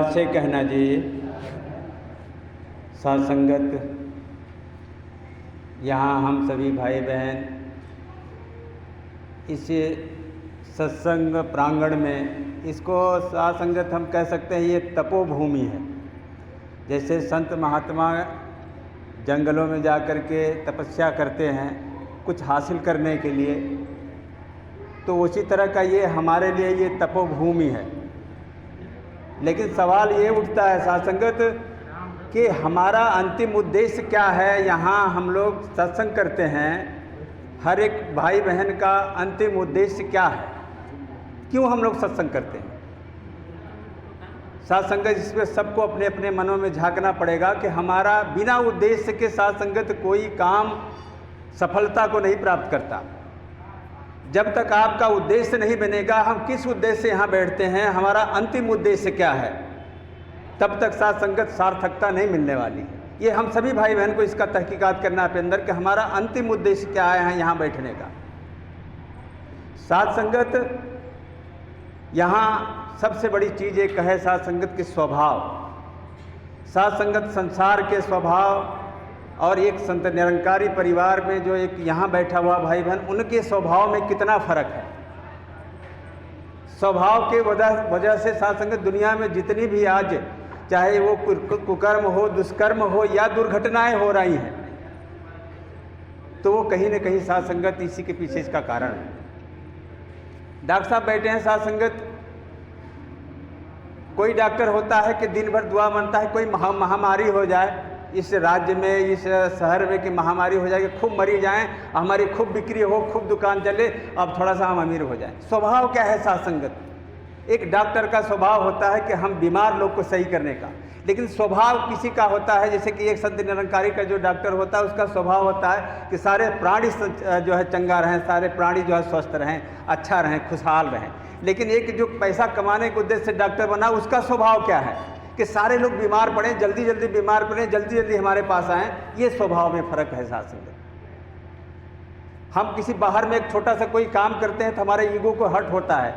प्यार से कहना जी, साथ संगत, यहाँ हम सभी भाई बहन इस सत्संग प्रांगण में, इसको साथ संगत हम कह सकते हैं, ये तपोभूमि है। जैसे संत महात्मा जंगलों में जा कर के तपस्या करते हैं कुछ हासिल करने के लिए, तो उसी तरह का ये हमारे लिए ये तपोभूमि है। लेकिन सवाल ये उठता है साथ संगत कि हमारा अंतिम उद्देश्य क्या है। यहाँ हम लोग सत्संग करते हैं, हर एक भाई बहन का अंतिम उद्देश्य क्या है, क्यों हम लोग सत्संग करते हैं। साथ संगत इसमें सबको अपने अपने मनों में झांकना पड़ेगा कि हमारा बिना उद्देश्य के साथ संगत कोई काम सफलता को नहीं प्राप्त करता। जब तक आपका उद्देश्य नहीं बनेगा, हम किस उद्देश्य से यहाँ बैठते हैं, हमारा अंतिम उद्देश्य क्या है, तब तक साथ संगत सार्थकता नहीं मिलने वाली है। ये हम सभी भाई बहन को इसका तहकीकात करना है अपने अंदर कि हमारा अंतिम उद्देश्य क्या है यहाँ बैठने का। साथ संगत यहाँ सबसे बड़ी चीज़ एक है साथ संगत के स्वभाव। साथ संगत संसार के स्वभाव और एक संत निरंकारी परिवार में जो एक यहाँ बैठा हुआ भाई बहन, उनके स्वभाव में कितना फर्क है। स्वभाव के वजह से साथ संगत दुनिया में जितनी भी आज चाहे वो कुकर्म हो, दुष्कर्म हो या दुर्घटनाएं हो रही हैं, तो वो कहीं न कहीं साथ संगत इसी के पीछे इसका कारण है। डॉक्टर साहब बैठे हैं साथ संगत, कोई डॉक्टर होता है कि दिन भर दुआ मांगता है कोई महामारी हो जाए इस राज्य में, इस शहर में, कि महामारी हो जाए कि खूब मरी जाएं, हमारी खूब बिक्री हो, खूब दुकान चले, अब थोड़ा सा हम अमीर हो जाएं। स्वभाव क्या है साथ संगत? एक डॉक्टर का स्वभाव होता है कि हम बीमार लोग को सही करने का, लेकिन स्वभाव किसी का होता है, जैसे कि एक संत निरंकारी का जो डॉक्टर होता है उसका स्वभाव होता है कि सारे प्राणी जो है चंगा रहें, सारे प्राणी जो है स्वस्थ रहें, अच्छा रहें, खुशहाल रहें। लेकिन एक जो पैसा कमाने के उद्देश्य से डॉक्टर बना, उसका स्वभाव क्या है कि सारे लोग बीमार पड़े, जल्दी जल्दी बीमार पड़े, जल्दी जल्दी हमारे पास आएँ। ये स्वभाव में फ़र्क है साथ संगत। हम किसी बाहर में एक छोटा सा कोई काम करते हैं तो हमारे ईगो को हर्ट होता है।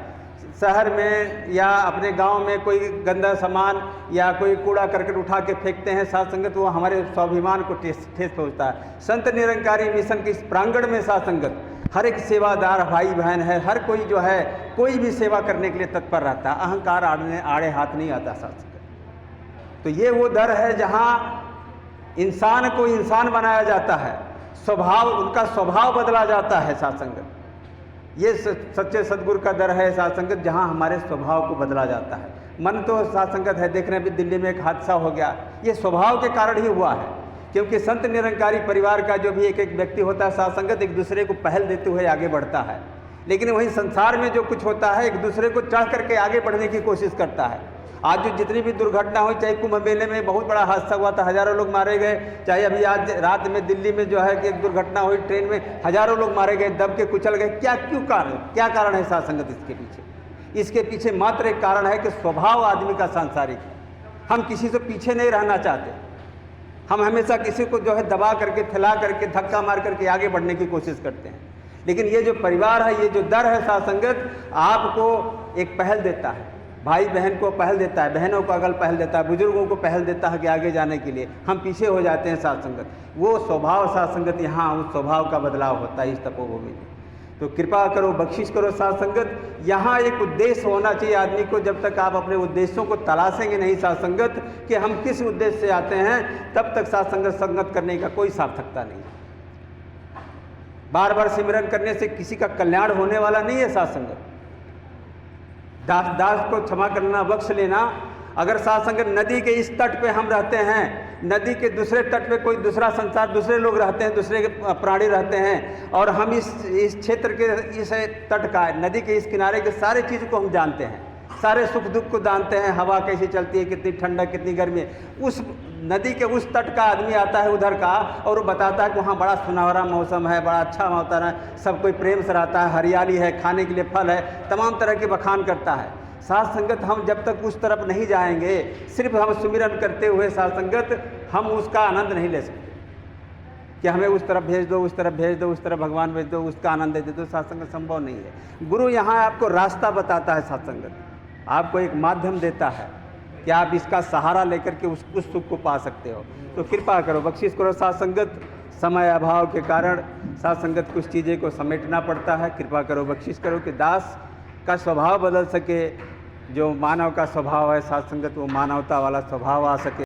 शहर में या अपने गांव में कोई गंदा सामान या कोई कूड़ा करकट उठा के फेंकते हैं साथ संगत, वो हमारे स्वाभिमान को ठेस पहुँचता है। संत निरंकारी मिशन के इस प्रांगण में साथ संगत हर एक सेवादार भाई बहन है, हर कोई जो है कोई भी सेवा करने के लिए तत्पर रहता है। अहंकार आड़े हाथ नहीं आता साथ संगत। तो ये वो दर है जहाँ इंसान को इंसान बनाया जाता है, स्वभाव, उनका स्वभाव बदला जाता है साथ संगत। ये सच्चे सदगुरु का दर है साथ संगत, जहाँ हमारे स्वभाव को बदला जाता है। मन तो साथ संगत है, देख रहे हैं दिल्ली में एक हादसा हो गया, ये स्वभाव के कारण ही हुआ है। क्योंकि संत निरंकारी परिवार का जो भी एक एक व्यक्ति होता है साथ संगत, एक दूसरे को पहल देते हुए आगे बढ़ता है। लेकिन वहीं संसार में जो कुछ होता है, एक दूसरे को चढ़ करके आगे बढ़ने की कोशिश करता है। आज जो जितनी भी दुर्घटना हुई, चाहे कुंभ मेले में बहुत बड़ा हादसा हुआ था, हज़ारों लोग मारे गए, चाहे अभी आज रात में दिल्ली में जो है कि एक दुर्घटना हुई, ट्रेन में हज़ारों लोग मारे गए, दब के कुचल गए। क्या कारण है साथ संगत इसके पीछे? इसके पीछे मात्र एक कारण है कि स्वभाव आदमी का सांसारिक है। हम किसी से पीछे नहीं रहना चाहते, हम हमेशा किसी को जो है दबा करके, फैला करके, धक्का मार करके आगे बढ़ने की कोशिश करते हैं। लेकिन ये जो परिवार है, ये जो दर है साथ संगत, आपको एक पहल देता है, भाई बहन को पहल देता है, बहनों को अगल पहल देता है, बुजुर्गों को पहल देता है कि आगे जाने के लिए। हम पीछे हो जाते हैं साथ संगत। वो स्वभाव साथ संगत, यहाँ उस स्वभाव का बदलाव होता है इस तपोभूमि में। तो कृपा करो, बख्शिश करो साथ संगत। यहाँ एक उद्देश्य होना चाहिए आदमी को। जब तक आप अपने उद्देश्यों को तलाशेंगे नहीं साथ संगत कि हम किस उद्देश्य से आते हैं, तब तक साथ संगत करने का कोई सार्थकता नहीं। बार बार सिमरन करने से किसी का कल्याण होने वाला नहीं है साथ संगत। दास को क्षमा करना, बख्श लेना। अगर साथ संगत नदी के इस तट पे हम रहते हैं, नदी के दूसरे तट पे कोई दूसरा संसार, दूसरे लोग रहते हैं, दूसरे प्राणी रहते हैं, और हम इस क्षेत्र के इस तट का, नदी के इस किनारे के सारे चीज़ को हम जानते हैं, सारे सुख दुख को जानते हैं, हवा कैसी चलती है, कितनी ठंडक, कितनी गर्मी है। उस नदी के उस तट का आदमी आता है उधर का, और वो बताता है कि वहाँ बड़ा सुनहरा मौसम है, बड़ा अच्छा मौसम है, सब कोई प्रेम से रहता है, हरियाली है, खाने के लिए फल है, तमाम तरह के बखान करता है। साथ संगत हम जब तक उस तरफ नहीं जाएंगे, सिर्फ हम सुमिरन करते हुए साथ संगत हम उसका आनंद नहीं ले सकते कि हमें उस तरफ भेज दो, उस तरफ भेज दो, उस तरफ भगवान भेज दो, उसका आनंद दे दो। साथ संगत संभव नहीं है। गुरु यहाँ आपको रास्ता बताता है साथ संगत, आपको एक माध्यम देता है, कि आप इसका सहारा लेकर के उस सुख को पा सकते हो। तो कृपा करो, बख्शिश करो। साथ संगत, समय अभाव के कारण साथ संगत कुछ चीज़ें को समेटना पड़ता है। कृपा करो, बख्शिश करो कि दास का स्वभाव बदल सके, जो मानव का स्वभाव है साथ संगत वो मानवता वाला स्वभाव आ सके।